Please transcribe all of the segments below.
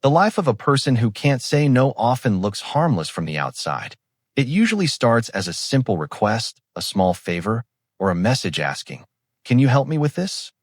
The life of a person who can't say no often looks harmless from the outside. It usually starts as a simple request, a small favor, or a message asking, "Can you help me with this?"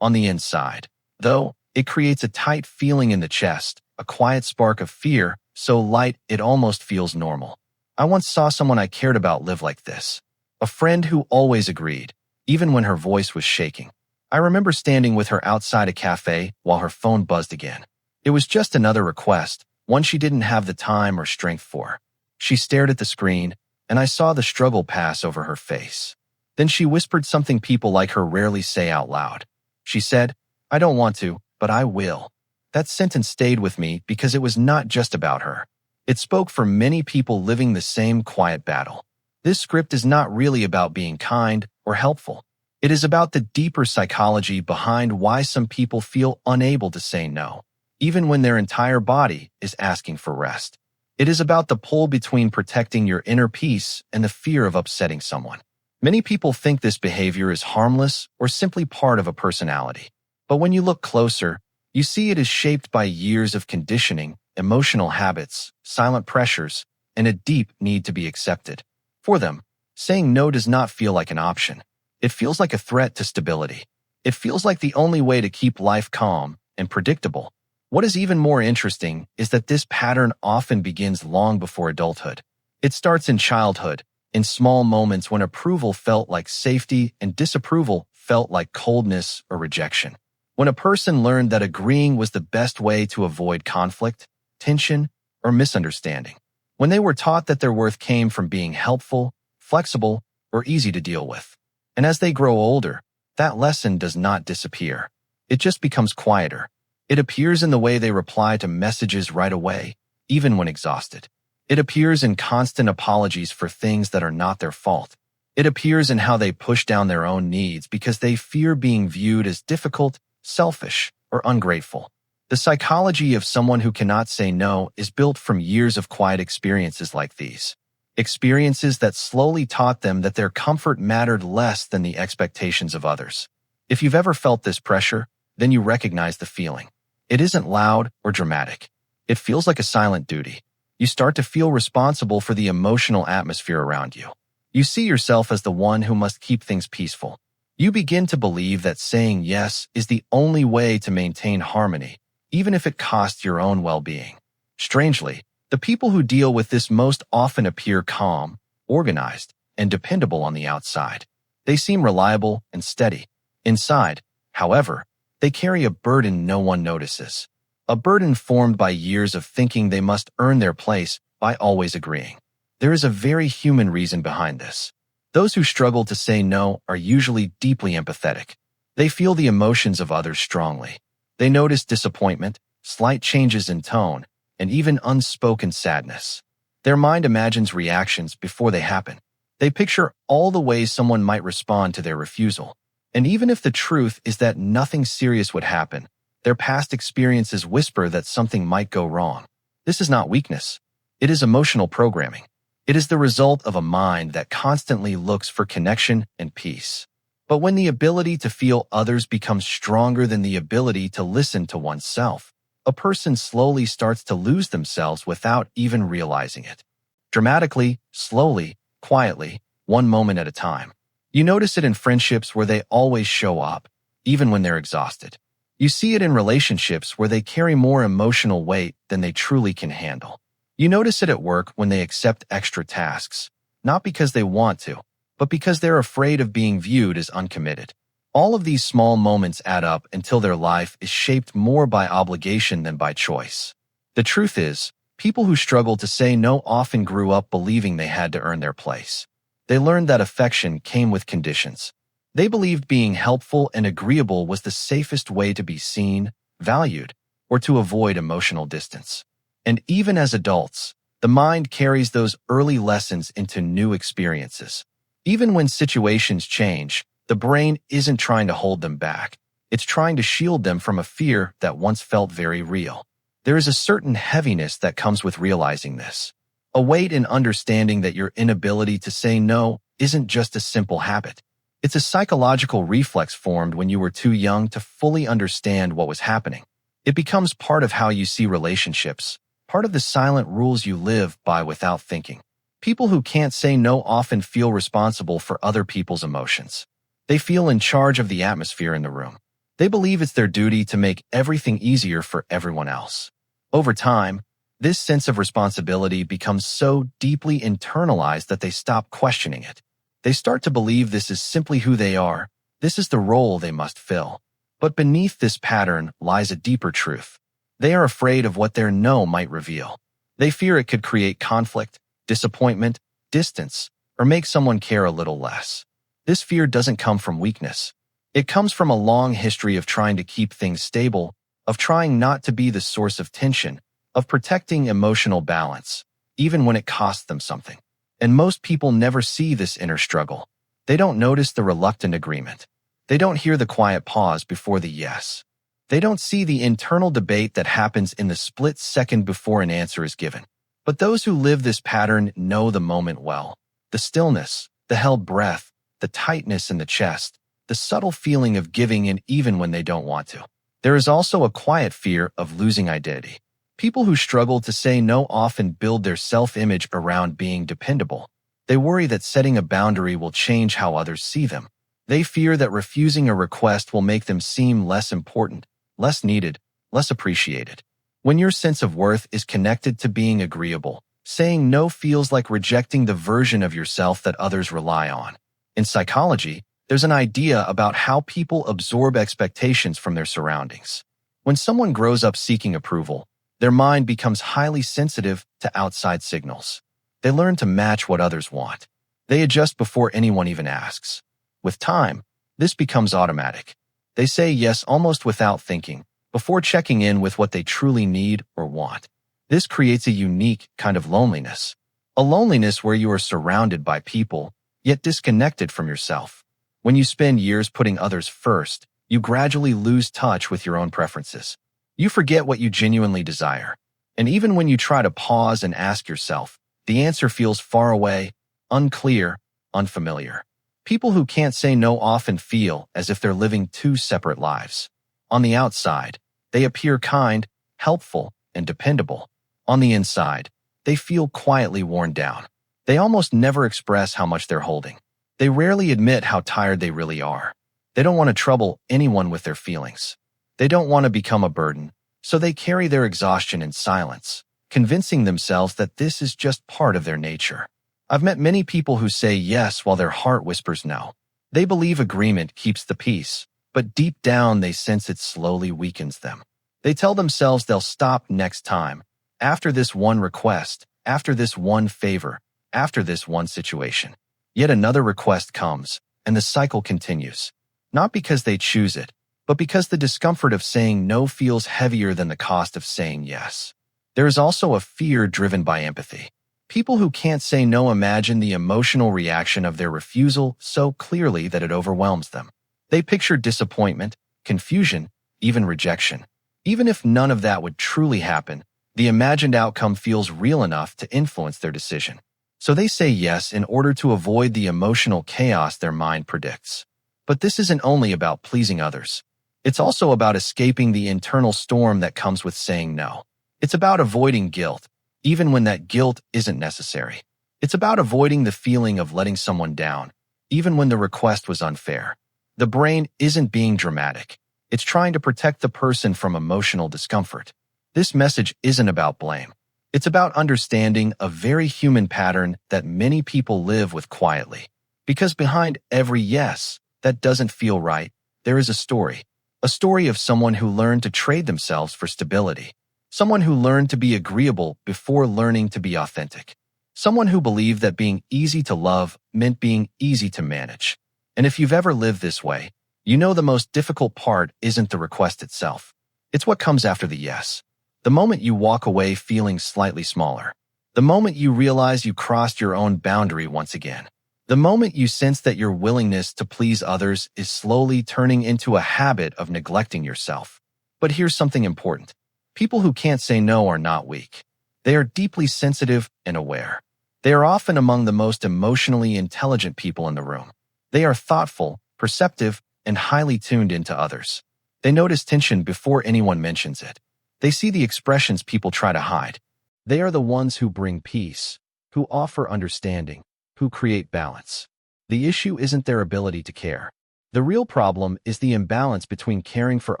On the inside, though, it creates a tight feeling in the chest, a quiet spark of fear, so light it almost feels normal. I once saw someone I cared about live like this. A friend who always agreed, even when her voice was shaking. I remember standing with her outside a cafe while her phone buzzed again. It was just another request, one she didn't have the time or strength for. She stared at the screen, and I saw the struggle pass over her face. Then she whispered something people like her rarely say out loud. She said, "I don't want to, but I will." That sentence stayed with me because it was not just about her. It spoke for many people living the same quiet battle. This script is not really about being kind or helpful. It is about the deeper psychology behind why some people feel unable to say no, even when their entire body is asking for rest. It is about the pull between protecting your inner peace and the fear of upsetting someone. Many people think this behavior is harmless or simply part of a personality. But when you look closer, you see it is shaped by years of conditioning, emotional habits, silent pressures, and a deep need to be accepted. For them, saying no does not feel like an option. It feels like a threat to stability. It feels like the only way to keep life calm and predictable. What is even more interesting is that this pattern often begins long before adulthood. It starts in childhood, in small moments when approval felt like safety and disapproval felt like coldness or rejection. When a person learned that agreeing was the best way to avoid conflict, tension, or misunderstanding. When they were taught that their worth came from being helpful, flexible, or easy to deal with. And as they grow older, that lesson does not disappear. It just becomes quieter. It appears in the way they reply to messages right away, even when exhausted. It appears in constant apologies for things that are not their fault. It appears in how they push down their own needs because they fear being viewed as difficult, selfish, or ungrateful. The psychology of someone who cannot say no is built from years of quiet experiences like these. Experiences that slowly taught them that their comfort mattered less than the expectations of others. If you've ever felt this pressure, then you recognize the feeling. It isn't loud or dramatic. It feels like a silent duty. You start to feel responsible for the emotional atmosphere around you. You see yourself as the one who must keep things peaceful. You begin to believe that saying yes is the only way to maintain harmony, even if it costs your own well-being. Strangely, the people who deal with this most often appear calm, organized, and dependable on the outside. They seem reliable and steady. Inside, however, they carry a burden no one notices. A burden formed by years of thinking they must earn their place by always agreeing. There is a very human reason behind this. Those who struggle to say no are usually deeply empathetic. They feel the emotions of others strongly. They notice disappointment, slight changes in tone, and even unspoken sadness. Their mind imagines reactions before they happen. They picture all the ways someone might respond to their refusal. And even if the truth is that nothing serious would happen, their past experiences whisper that something might go wrong. This is not weakness. It is emotional programming. It is the result of a mind that constantly looks for connection and peace. But when the ability to feel others becomes stronger than the ability to listen to oneself, a person slowly starts to lose themselves without even realizing it. Dramatically, slowly, quietly, one moment at a time. You notice it in friendships where they always show up, even when they're exhausted. You see it in relationships where they carry more emotional weight than they truly can handle. You notice it at work when they accept extra tasks, not because they want to, but because they're afraid of being viewed as uncommitted. All of these small moments add up until their life is shaped more by obligation than by choice. The truth is, people who struggle to say no often grew up believing they had to earn their place. They learned that affection came with conditions. They believed being helpful and agreeable was the safest way to be seen, valued, or to avoid emotional distance. And even as adults, the mind carries those early lessons into new experiences. Even when situations change, the brain isn't trying to hold them back. It's trying to shield them from a fear that once felt very real. There is a certain heaviness that comes with realizing this. A weight in understanding that your inability to say no isn't just a simple habit. It's a psychological reflex formed when you were too young to fully understand what was happening. It becomes part of how you see relationships, part of the silent rules you live by without thinking. People who can't say no often feel responsible for other people's emotions. They feel in charge of the atmosphere in the room. They believe it's their duty to make everything easier for everyone else. Over time, this sense of responsibility becomes so deeply internalized that they stop questioning it. They start to believe this is simply who they are. This is the role they must fill. But beneath this pattern lies a deeper truth. They are afraid of what their no might reveal. They fear it could create conflict, disappointment, distance, or make someone care a little less. This fear doesn't come from weakness. It comes from a long history of trying to keep things stable, of trying not to be the source of tension, of protecting emotional balance, even when it costs them something. And most people never see this inner struggle. They don't notice the reluctant agreement. They don't hear the quiet pause before the yes. They don't see the internal debate that happens in the split second before an answer is given. But those who live this pattern know the moment well. The stillness, the held breath, the tightness in the chest, the subtle feeling of giving in even when they don't want to. There is also a quiet fear of losing identity. People who struggle to say no often build their self-image around being dependable. They worry that setting a boundary will change how others see them. They fear that refusing a request will make them seem less important, less needed, less appreciated. When your sense of worth is connected to being agreeable, saying no feels like rejecting the version of yourself that others rely on. In psychology, there's an idea about how people absorb expectations from their surroundings. When someone grows up seeking approval, their mind becomes highly sensitive to outside signals. They learn to match what others want. They adjust before anyone even asks. With time, this becomes automatic. They say yes almost without thinking, before checking in with what they truly need or want. This creates a unique kind of loneliness. A loneliness where you are surrounded by people, yet disconnected from yourself. When you spend years putting others first, you gradually lose touch with your own preferences. You forget what you genuinely desire. And even when you try to pause and ask yourself, the answer feels far away, unclear, unfamiliar. People who can't say no often feel as if they're living two separate lives. On the outside, they appear kind, helpful, and dependable. On the inside, they feel quietly worn down. They almost never express how much they're holding. They rarely admit how tired they really are. They don't want to trouble anyone with their feelings. They don't want to become a burden, so they carry their exhaustion in silence, convincing themselves that this is just part of their nature. I've met many people who say yes while their heart whispers no. They believe agreement keeps the peace, but deep down they sense it slowly weakens them. They tell themselves they'll stop next time, after this one request, after this one favor, after this one situation. Yet another request comes, and the cycle continues. Not because they choose it, but because the discomfort of saying no feels heavier than the cost of saying yes. There is also a fear driven by empathy. People who can't say no imagine the emotional reaction of their refusal so clearly that it overwhelms them. They picture disappointment, confusion, even rejection. Even if none of that would truly happen, the imagined outcome feels real enough to influence their decision. So they say yes in order to avoid the emotional chaos their mind predicts. But this isn't only about pleasing others. It's also about escaping the internal storm that comes with saying no. It's about avoiding guilt, even when that guilt isn't necessary. It's about avoiding the feeling of letting someone down, even when the request was unfair. The brain isn't being dramatic. It's trying to protect the person from emotional discomfort. This message isn't about blame. It's about understanding a very human pattern that many people live with quietly. Because behind every yes that doesn't feel right, there is a story of someone who learned to trade themselves for stability. Someone who learned to be agreeable before learning to be authentic. Someone who believed that being easy to love meant being easy to manage. And if you've ever lived this way, you know the most difficult part isn't the request itself. It's what comes after the yes. The moment you walk away feeling slightly smaller. The moment you realize you crossed your own boundary once again. The moment you sense that your willingness to please others is slowly turning into a habit of neglecting yourself. But here's something important. People who can't say no are not weak. They are deeply sensitive and aware. They are often among the most emotionally intelligent people in the room. They are thoughtful, perceptive, and highly tuned into others. They notice tension before anyone mentions it. They see the expressions people try to hide. They are the ones who bring peace, who offer understanding, who create balance. The issue isn't their ability to care. The real problem is the imbalance between caring for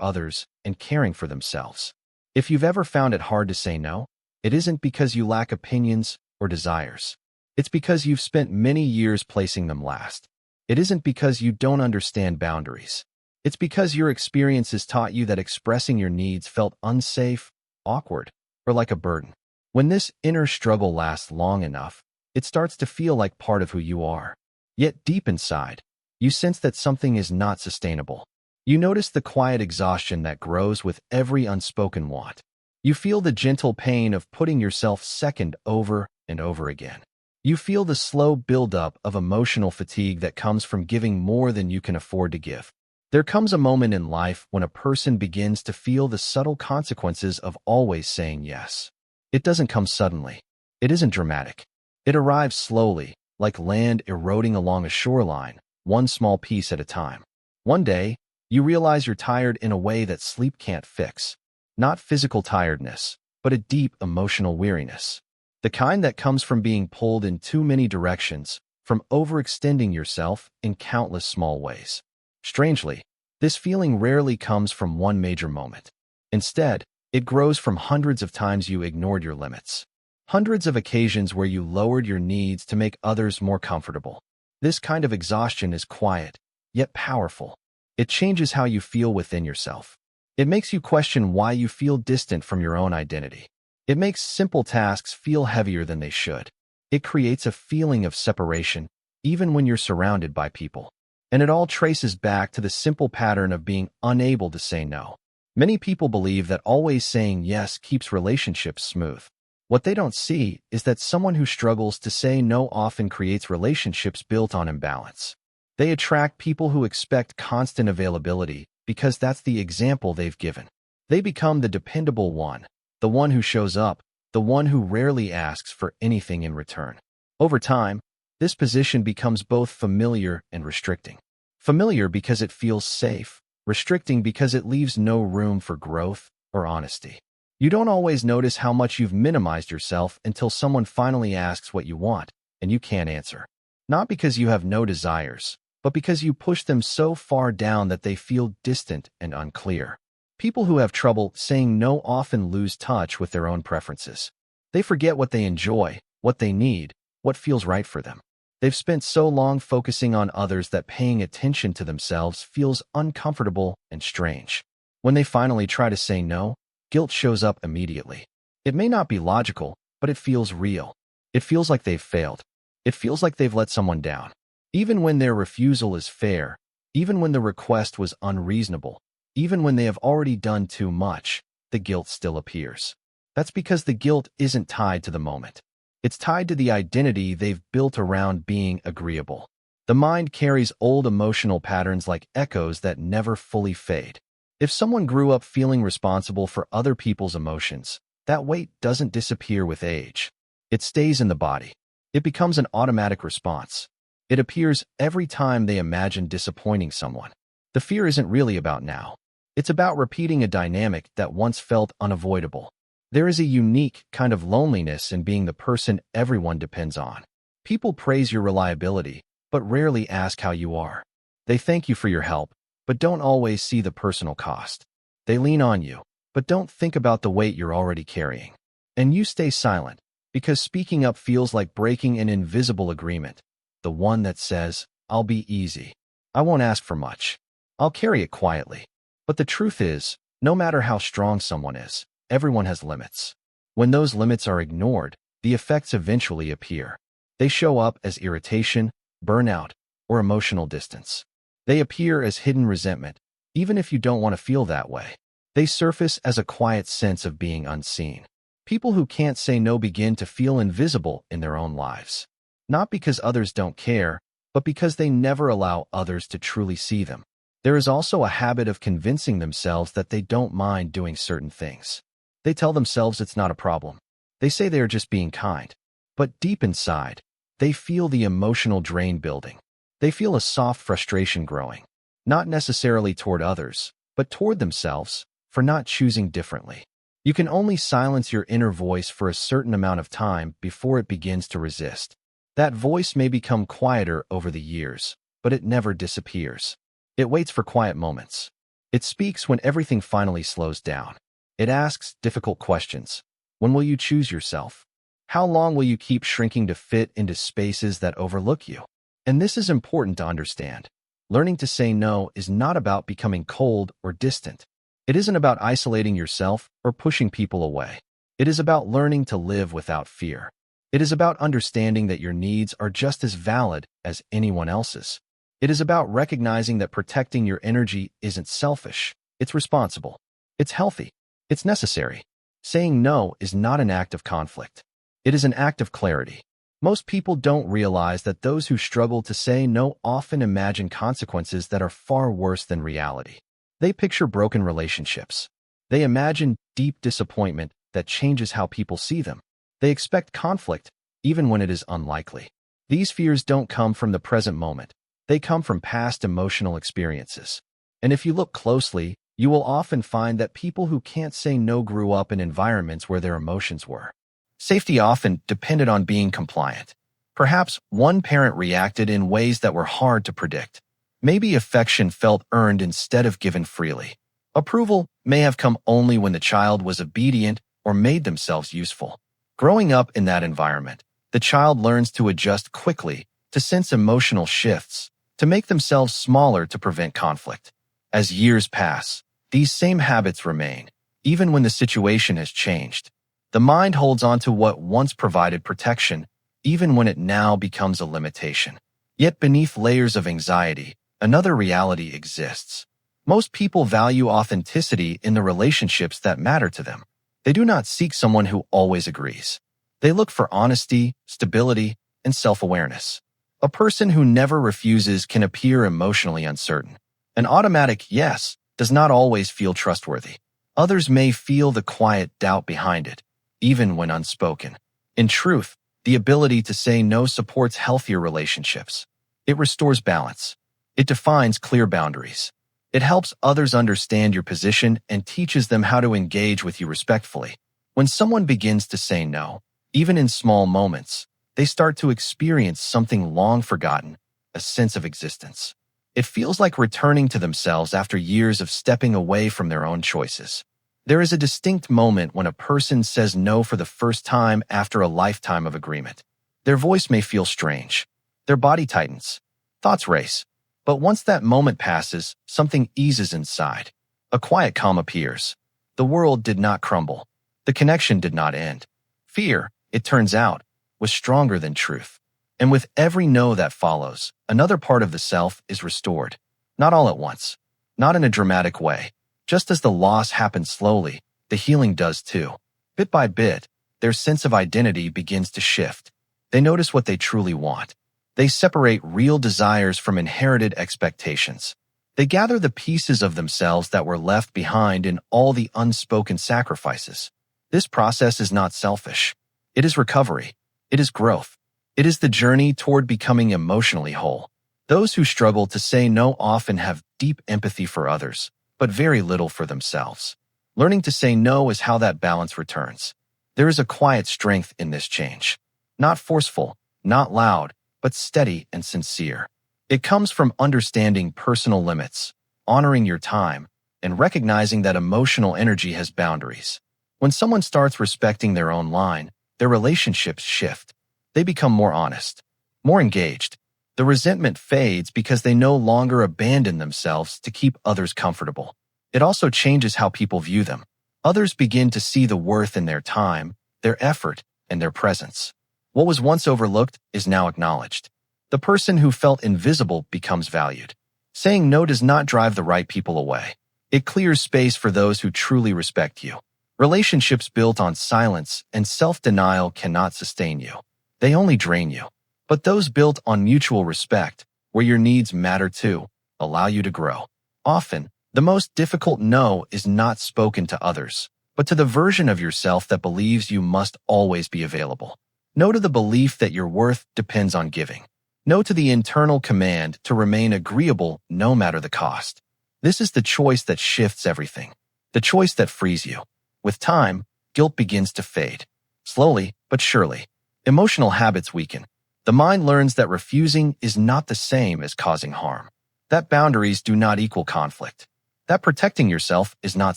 others and caring for themselves. If you've ever found it hard to say no, it isn't because you lack opinions or desires. It's because you've spent many years placing them last. It isn't because you don't understand boundaries. It's because your experiences taught you that expressing your needs felt unsafe, awkward, or like a burden. When this inner struggle lasts long enough, it starts to feel like part of who you are. Yet deep inside, you sense that something is not sustainable. You notice the quiet exhaustion that grows with every unspoken want. You feel the gentle pain of putting yourself second over and over again. You feel the slow buildup of emotional fatigue that comes from giving more than you can afford to give. There comes a moment in life when a person begins to feel the subtle consequences of always saying yes. It doesn't come suddenly. It isn't dramatic. It arrives slowly, like land eroding along a shoreline, one small piece at a time. One day, you realize you're tired in a way that sleep can't fix. Not physical tiredness, but a deep emotional weariness. The kind that comes from being pulled in too many directions, from overextending yourself in countless small ways. Strangely, this feeling rarely comes from one major moment. Instead, it grows from hundreds of times you ignored your limits. Hundreds of occasions where you lowered your needs to make others more comfortable. This kind of exhaustion is quiet, yet powerful. It changes how you feel within yourself. It makes you question why you feel distant from your own identity. It makes simple tasks feel heavier than they should. It creates a feeling of separation, even when you're surrounded by people. And it all traces back to the simple pattern of being unable to say no. Many people believe that always saying yes keeps relationships smooth. What they don't see is that someone who struggles to say no often creates relationships built on imbalance. They attract people who expect constant availability because that's the example they've given. They become the dependable one, the one who shows up, the one who rarely asks for anything in return. Over time, this position becomes both familiar and restricting. Familiar because it feels safe, restricting because it leaves no room for growth or honesty. You don't always notice how much you've minimized yourself until someone finally asks what you want, and you can't answer. Not because you have no desires, but because you push them so far down that they feel distant and unclear. People who have trouble saying no often lose touch with their own preferences. They forget what they enjoy, what they need, what feels right for them. They've spent so long focusing on others that paying attention to themselves feels uncomfortable and strange. When they finally try to say no, guilt shows up immediately. It may not be logical, but it feels real. It feels like they've failed. It feels like they've let someone down. Even when their refusal is fair, even when the request was unreasonable, even when they have already done too much, the guilt still appears. That's because the guilt isn't tied to the moment. It's tied to the identity they've built around being agreeable. The mind carries old emotional patterns like echoes that never fully fade. If someone grew up feeling responsible for other people's emotions, that weight doesn't disappear with age. It stays in the body. It becomes an automatic response. It appears every time they imagine disappointing someone. The fear isn't really about now. It's about repeating a dynamic that once felt unavoidable. There is a unique kind of loneliness in being the person everyone depends on. People praise your reliability, but rarely ask how you are. They thank you for your help, but don't always see the personal cost. They lean on you, but don't think about the weight you're already carrying. And you stay silent, because speaking up feels like breaking an invisible agreement. The one that says, I'll be easy. I won't ask for much. I'll carry it quietly. But the truth is, no matter how strong someone is, everyone has limits. When those limits are ignored, the effects eventually appear. They show up as irritation, burnout, or emotional distance. They appear as hidden resentment, even if you don't want to feel that way. They surface as a quiet sense of being unseen. People who can't say no begin to feel invisible in their own lives. Not because others don't care, but because they never allow others to truly see them. There is also a habit of convincing themselves that they don't mind doing certain things. They tell themselves it's not a problem. They say they are just being kind. But deep inside, they feel the emotional drain building. They feel a soft frustration growing. Not necessarily toward others, but toward themselves for not choosing differently. You can only silence your inner voice for a certain amount of time before it begins to resist. That voice may become quieter over the years, but it never disappears. It waits for quiet moments. It speaks when everything finally slows down. It asks difficult questions. When will you choose yourself? How long will you keep shrinking to fit into spaces that overlook you? And this is important to understand. Learning to say no is not about becoming cold or distant. It isn't about isolating yourself or pushing people away. It is about learning to live without fear. It is about understanding that your needs are just as valid as anyone else's. It is about recognizing that protecting your energy isn't selfish. It's responsible. It's healthy. It's necessary. Saying no is not an act of conflict. It is an act of clarity. Most people don't realize that those who struggle to say no often imagine consequences that are far worse than reality. They picture broken relationships. They imagine deep disappointment that changes how people see them. They expect conflict, even when it is unlikely. These fears don't come from the present moment. They come from past emotional experiences. And if you look closely, you will often find that people who can't say no grew up in environments where their emotions were. Safety often depended on being compliant. Perhaps one parent reacted in ways that were hard to predict. Maybe affection felt earned instead of given freely. Approval may have come only when the child was obedient or made themselves useful. Growing up in that environment, the child learns to adjust quickly, to sense emotional shifts, to make themselves smaller to prevent conflict. As years pass, these same habits remain, even when the situation has changed. The mind holds on to what once provided protection, even when it now becomes a limitation. Yet beneath layers of anxiety, another reality exists. Most people value authenticity in the relationships that matter to them. They do not seek someone who always agrees. They look for honesty, stability, and self-awareness. A person who never refuses can appear emotionally uncertain. An automatic yes does not always feel trustworthy. Others may feel the quiet doubt behind it, even when unspoken. In truth, the ability to say no supports healthier relationships. It restores balance. It defines clear boundaries. It helps others understand your position and teaches them how to engage with you respectfully. When someone begins to say no, even in small moments, they start to experience something long forgotten, a sense of existence. It feels like returning to themselves after years of stepping away from their own choices. There is a distinct moment when a person says no for the first time after a lifetime of agreement. Their voice may feel strange. Their body tightens. Thoughts race. But once that moment passes, something eases inside. A quiet calm appears. The world did not crumble. The connection did not end. Fear, it turns out, was stronger than truth. And with every no that follows, another part of the self is restored. Not all at once. Not in a dramatic way. Just as the loss happens slowly, the healing does too. Bit by bit, their sense of identity begins to shift. They notice what they truly want. They separate real desires from inherited expectations. They gather the pieces of themselves that were left behind in all the unspoken sacrifices. This process is not selfish. It is recovery. It is growth. It is the journey toward becoming emotionally whole. Those who struggle to say no often have deep empathy for others, but very little for themselves. Learning to say no is how that balance returns. There is a quiet strength in this change. Not forceful, not loud, but steady and sincere. It comes from understanding personal limits, honoring your time, and recognizing that emotional energy has boundaries. When someone starts respecting their own line, their relationships shift. They become more honest, more engaged. The resentment fades because they no longer abandon themselves to keep others comfortable. It also changes how people view them. Others begin to see the worth in their time, their effort, and their presence. What was once overlooked is now acknowledged. The person who felt invisible becomes valued. Saying no does not drive the right people away. It clears space for those who truly respect you. Relationships built on silence and self-denial cannot sustain you. They only drain you. But those built on mutual respect, where your needs matter too, allow you to grow. Often, the most difficult no is not spoken to others, but to the version of yourself that believes you must always be available. No to the belief that your worth depends on giving. No to the internal command to remain agreeable no matter the cost. This is the choice that shifts everything, the choice that frees you. With time, guilt begins to fade. Slowly but surely, emotional habits weaken. The mind learns that refusing is not the same as causing harm, that boundaries do not equal conflict, that protecting yourself is not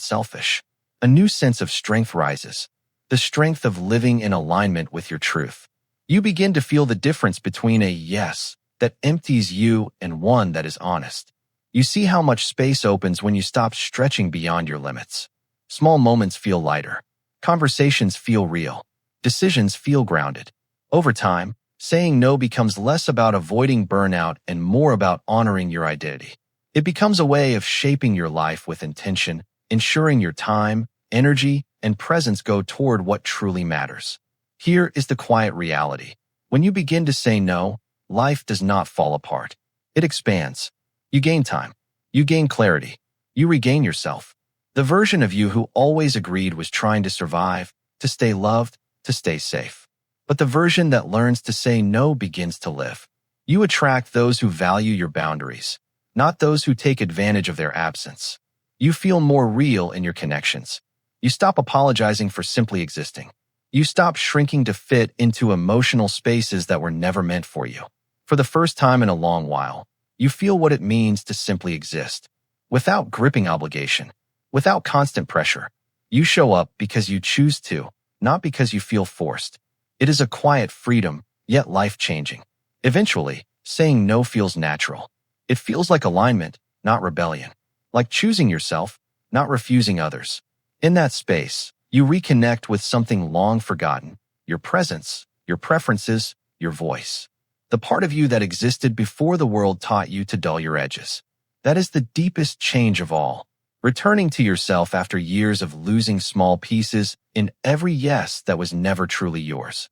selfish. A new sense of strength rises, the strength of living in alignment with your truth. You begin to feel the difference between a yes that empties you and one that is honest. You see how much space opens when you stop stretching beyond your limits. Small moments feel lighter. Conversations feel real. Decisions feel grounded. Over time, saying no becomes less about avoiding burnout and more about honoring your identity. It becomes a way of shaping your life with intention, ensuring your time, energy, and presence go toward what truly matters. Here is the quiet reality. When you begin to say no, life does not fall apart. It expands. You gain time. You gain clarity. You regain yourself. The version of you who always agreed was trying to survive, to stay loved, to stay safe. But the version that learns to say no begins to live. You attract those who value your boundaries, not those who take advantage of their absence. You feel more real in your connections. You stop apologizing for simply existing. You stop shrinking to fit into emotional spaces that were never meant for you. For the first time in a long while, you feel what it means to simply exist. Without gripping obligation, without constant pressure, you show up because you choose to, not because you feel forced. It is a quiet freedom, yet life-changing. Eventually, saying no feels natural. It feels like alignment, not rebellion. Like choosing yourself, not refusing others. In that space, you reconnect with something long forgotten, your presence, your preferences, your voice. The part of you that existed before the world taught you to dull your edges. That is the deepest change of all. Returning to yourself after years of losing small pieces in every yes that was never truly yours.